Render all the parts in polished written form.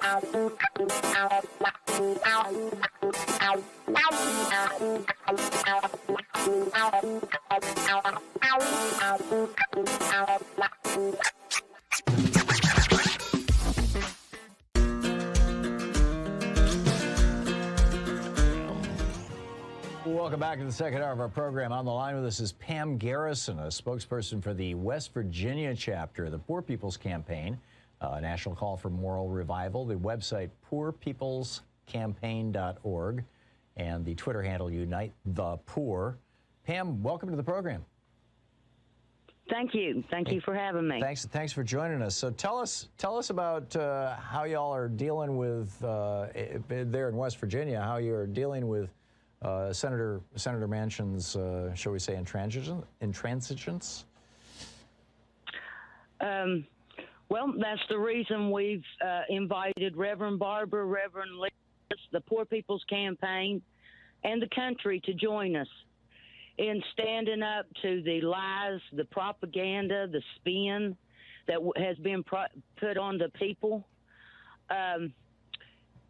Welcome back to the second hour of our program. On the line with us is Pam Garrison, a spokesperson for the West Virginia chapter of the Poor People's Campaign, a national call for moral revival. The website, poorpeoplescampaign.org, and the Twitter handle, Unite the Poor. Pam, welcome to the program. Thank you. Thank you for having me. Thanks for joining us. So tell us about how y'all are dealing with, there in West Virginia, how you're dealing with Senator Manchin's, shall we say, intransigence? Well, that's the reason we've invited Reverend Barber, Reverend Lewis, the Poor People's Campaign, and the country to join us in standing up to the lies, the propaganda, the spin that has been put on the people.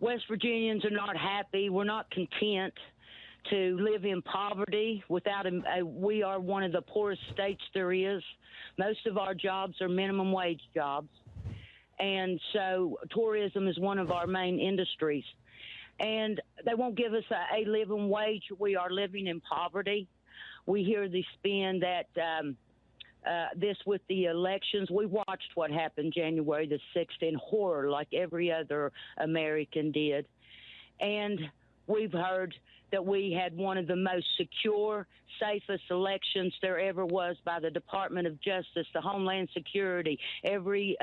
West Virginians are not happy. We're not content to live in poverty without we are one of the poorest states there is. Most of our jobs are minimum wage jobs. And so tourism is one of our main industries. And they won't give us a living wage. We are living in poverty. We hear the spin that this with the elections. We watched what happened January the 6th in horror like every other American did. And we've heard that we had one of the most secure, safest elections there ever was by the Department of Justice, the Homeland Security, every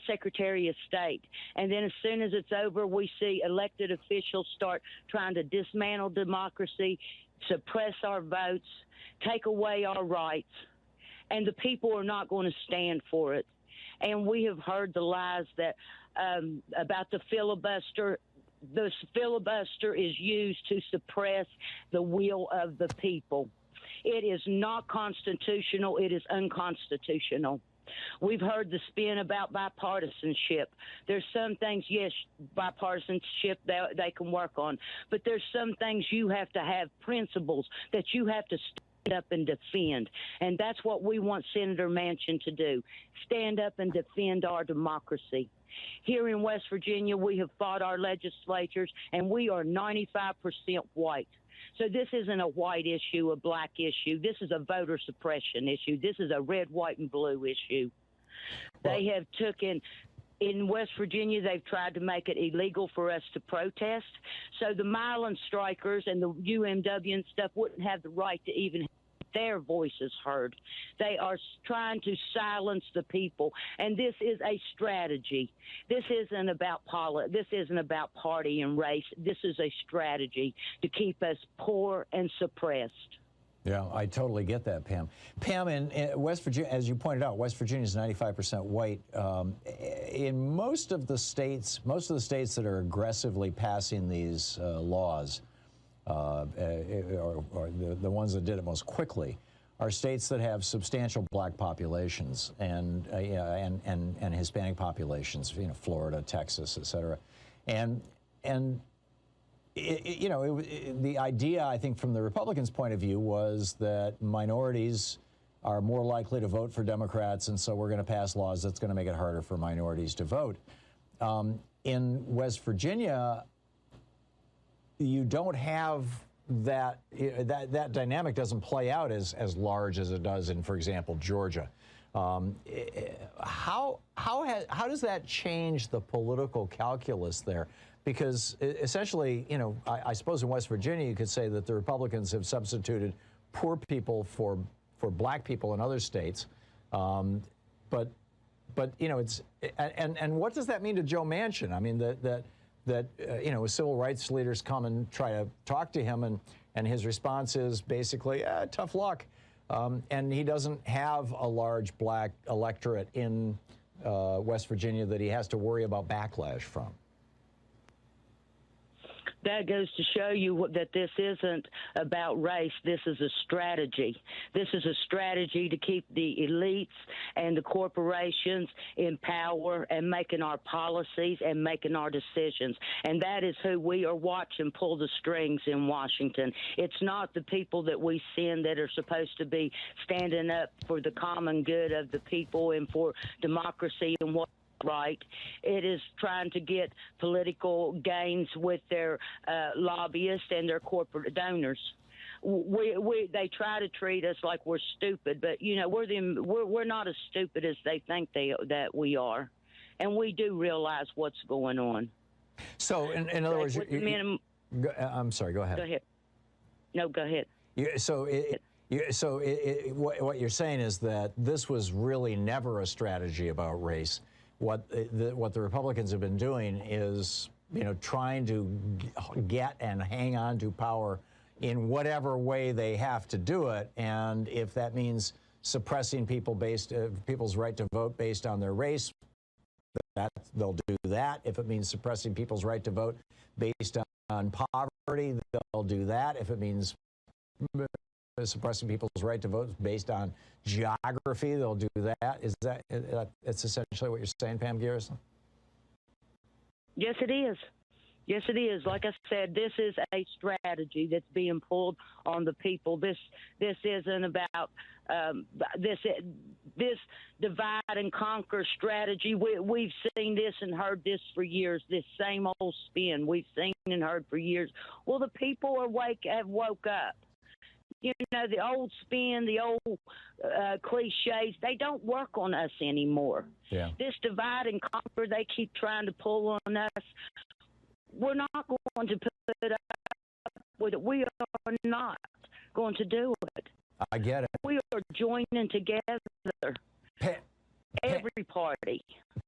Secretary of State. And then as soon as it's over, we see elected officials start trying to dismantle democracy, suppress our votes, take away our rights, and the people are not going to stand for it. And we have heard the lies that about the filibuster. The filibuster is used to suppress the will of the people. It is not constitutional. It is unconstitutional. We've heard the spin about bipartisanship. There's some things, yes, bipartisanship they can work on, but there's some things you have to have principles that you have to stand up and defend. And that's what we want Senator Manchin to do, stand up and defend our democracy. Here in West Virginia, we have fought our legislatures, and we are 95% white. So this isn't a white issue, a black issue. This is a voter suppression issue. This is a red, white, and blue issue. They have in West Virginia, they've tried to make it illegal for us to protest. So the Milan strikers and the UMW and stuff wouldn't have the right to even have their voices heard. They are trying to silence the people, and this is a strategy. This isn't about This isn't about party and race. This is a strategy to keep us poor and suppressed. Yeah, I totally get that, Pam. Pam, in West Virginia, as you pointed out, West Virginia is 95% white. In most of the states that are aggressively passing these laws, or the ones that did it most quickly, are states that have substantial black populations and Hispanic populations. You know, Florida, Texas, et cetera, and the idea, I think, from the Republicans' point of view was that minorities are more likely to vote for Democrats, and so we're going to pass laws that's going to make it harder for minorities to vote. In West Virginia, you don't have that. That dynamic doesn't play out as large as it does in, for example, Georgia. How does that change the political calculus there? Because essentially, you know, I suppose in West Virginia you could say that the Republicans have substituted poor people for black people in other states, but you know, it's and what does that mean to Joe Manchin? I mean that you know, civil rights leaders come and try to talk to him, and his response is basically tough luck, and he doesn't have a large black electorate in West Virginia that he has to worry about backlash from. That goes to show you that this isn't about race. This is a strategy. This is a strategy to keep the elites and the corporations in power and making our policies and making our decisions. And that is who we are watching pull the strings in Washington. It's not the people that we send that are supposed to be standing up for the common good of the people and for democracy and what right. It is trying to get political gains with their lobbyists and their corporate donors. They try to treat us like we're stupid, but you know we're not as stupid as they think that we are, and we do realize what's going on. So, in other words, I'm sorry. Go ahead. Go ahead. No, go ahead. What you're saying is that this was really never a strategy about race. What the Republicans have been doing is, you know, trying to get and hang on to power in whatever way they have to do it, and if that means suppressing people's right to vote based on their race, they'll do that. If it means suppressing people's right to vote based on poverty, they'll do that. If it means suppressing people's right to vote based on geography, they'll do that. That's essentially what you're saying, Pam Garrison? Yes, it is. Yes, it is. Like I said, this is a strategy that's being pulled on the people. This isn't about this divide and conquer strategy. We've seen this and heard this for years. This same old spin we've seen and heard for years. Well, the people have woke up. You know, the old spin, the old cliches, they don't work on us anymore. Yeah. This divide and conquer they keep trying to pull on us, we're not going to put up with it. We are not going to do it. I get it. We are joining together, every party.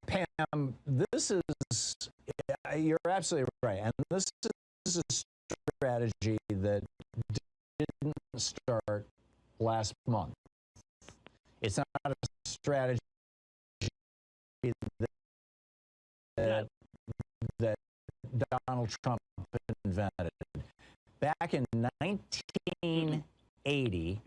Pam, you're absolutely right. And this is a strategy that didn't start last month. It's not a strategy that Donald Trump invented. Back in 1980,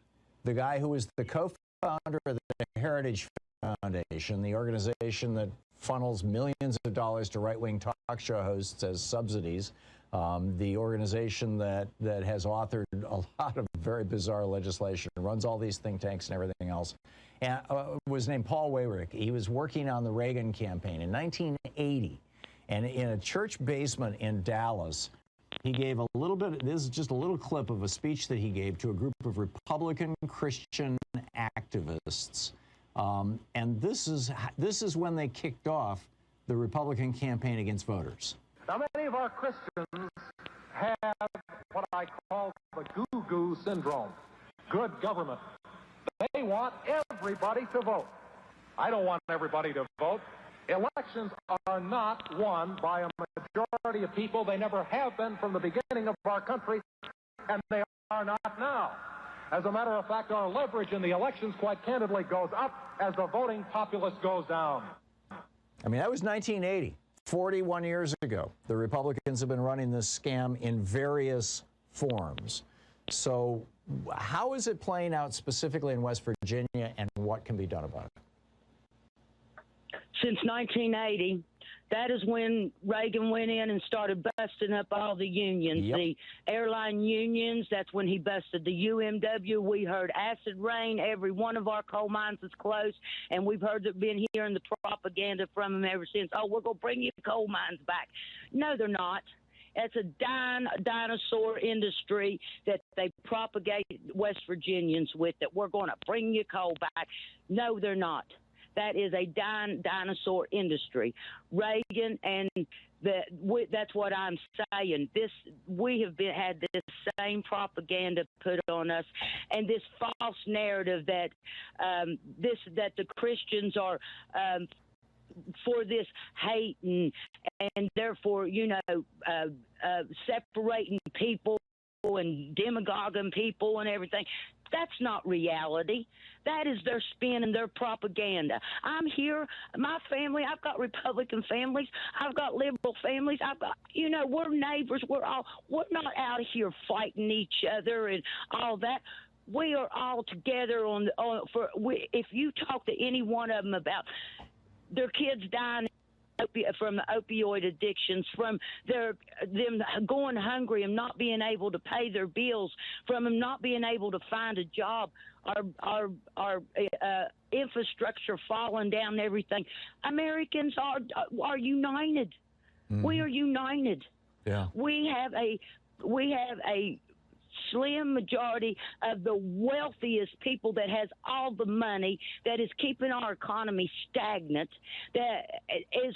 the guy who was the co-founder of the Heritage Foundation, the organization that funnels millions of dollars to right-wing talk show hosts as subsidies, the organization that has authored a lot of very bizarre legislation, runs all these think tanks and everything else, and was named Paul Weyrich. He was working on the Reagan campaign in 1980. And in a church basement in Dallas, he gave a little bit, this is just a little clip of a speech that he gave to a group of Republican Christian activists. And this is when they kicked off the Republican campaign against voters. Now, many of our Christians have what I call the goo-goo syndrome, good government. They want everybody to vote. I don't want everybody to vote. Elections are not won by a majority of people. They never have been from the beginning of our country, and they are not now. As a matter of fact, our leverage in the elections, quite candidly, goes up as the voting populace goes down. I mean, that was 1980, 41 years ago. The Republicans have been running this scam in various forms. So how is it playing out specifically in West Virginia, and what can be done about it? Since 1980, that is when Reagan went in and started busting up all the unions, the airline unions. That's when he busted the UMW. We heard acid rain. Every one of our coal mines is closed, and we've been hearing the propaganda from them ever since. Oh, we're going to bring you coal mines back. No, they're not. It's a dinosaur industry that they propagate West Virginians with, that we're going to bring you coal back. No, they're not. That is a dinosaur industry. Reagan and that's what I'm saying. We have had this same propaganda put on us, and this false narrative that that the Christians are for this hate and therefore, you know, separating people and demagoguing people and everything. That's not reality. That is their spin and their propaganda. I'm here, my family, I've got Republican families, I've got liberal families, I've got, we're neighbors, we're not out here fighting each other and all that. We are all together if you talk to any one of them about their kids dying from the opioid addictions, from them going hungry and not being able to pay their bills, from them not being able to find a job, our infrastructure falling down, everything. Americans are united. Mm-hmm. We are united. Yeah. We have a slim majority of the wealthiest people that has all the money, that is keeping our economy stagnant, that is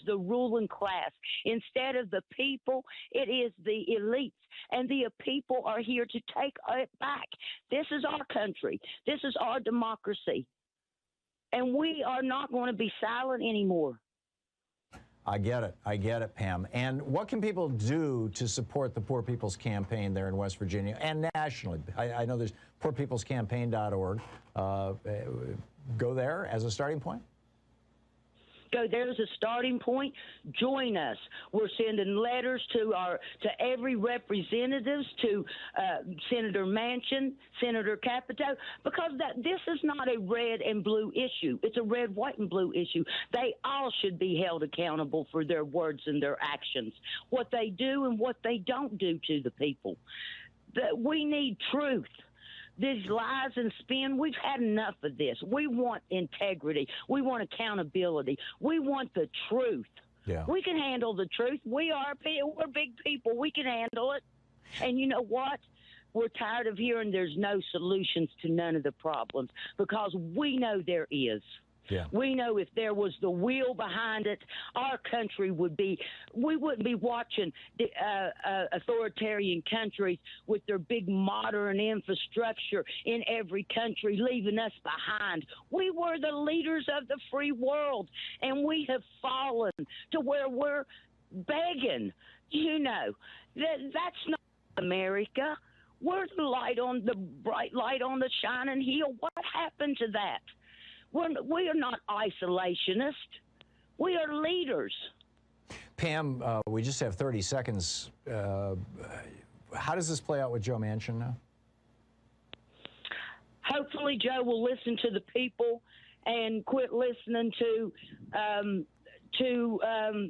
the ruling class. Instead of the people, it is the elites, and the people are here to take it back. This is our country. This is our democracy, and we are not going to be silent anymore. I get it, Pam. And what can people do to support the Poor People's Campaign there in West Virginia and nationally? I know there's poorpeoplescampaign.org. Go there as a starting point? Go there as a starting point. Join us. We're sending letters to every representatives, to Senator Manchin, Senator Capito, because this is not a red and blue issue. It's a red, white, and blue issue. They all should be held accountable for their words and their actions, what they do and what they don't do to the people. We need truth. These lies and spin, we've had enough of this. We want integrity. We want accountability. We want the truth. Yeah. We can handle the truth. We're big people. We can handle it. And you know what? We're tired of hearing there's no solutions to none of the problems, because we know there is. Yeah. We know if there was the will behind it, our country we wouldn't be watching the authoritarian countries with their big modern infrastructure in every country leaving us behind. We were the leaders of the free world, and we have fallen to where we're begging. That's not America. We're the bright light on the shining hill. What happened to that? We are not isolationists. We are leaders. Pam, we just have 30 seconds. How does this play out with Joe Manchin now? Hopefully, Joe will listen to the people and quit listening to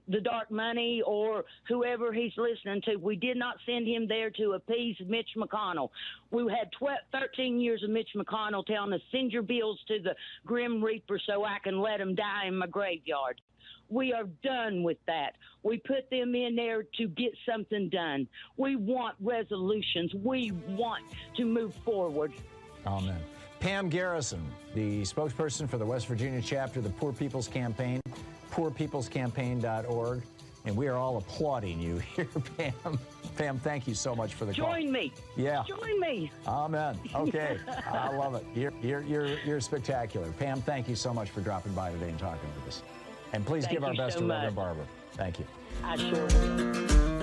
the dark money or whoever he's listening to. We did not send him there to appease Mitch McConnell. We had 13 years of Mitch McConnell telling us, send your bills to the Grim Reaper so I can let them die in my graveyard. We are done with that. We put them in there to get something done. We want resolutions. We want to move forward. Amen. Pam Garrison, the spokesperson for the West Virginia chapter of the Poor People's Campaign, poorpeoplescampaign.org, and we are all applauding you here, Pam. Pam, thank you so much for the call. Join me. Yeah. Join me. Amen. Okay. I love it. You're spectacular. Pam, thank you so much for dropping by today and talking with us. And please give our best to Reverend Barbara. Thank you. I sure will.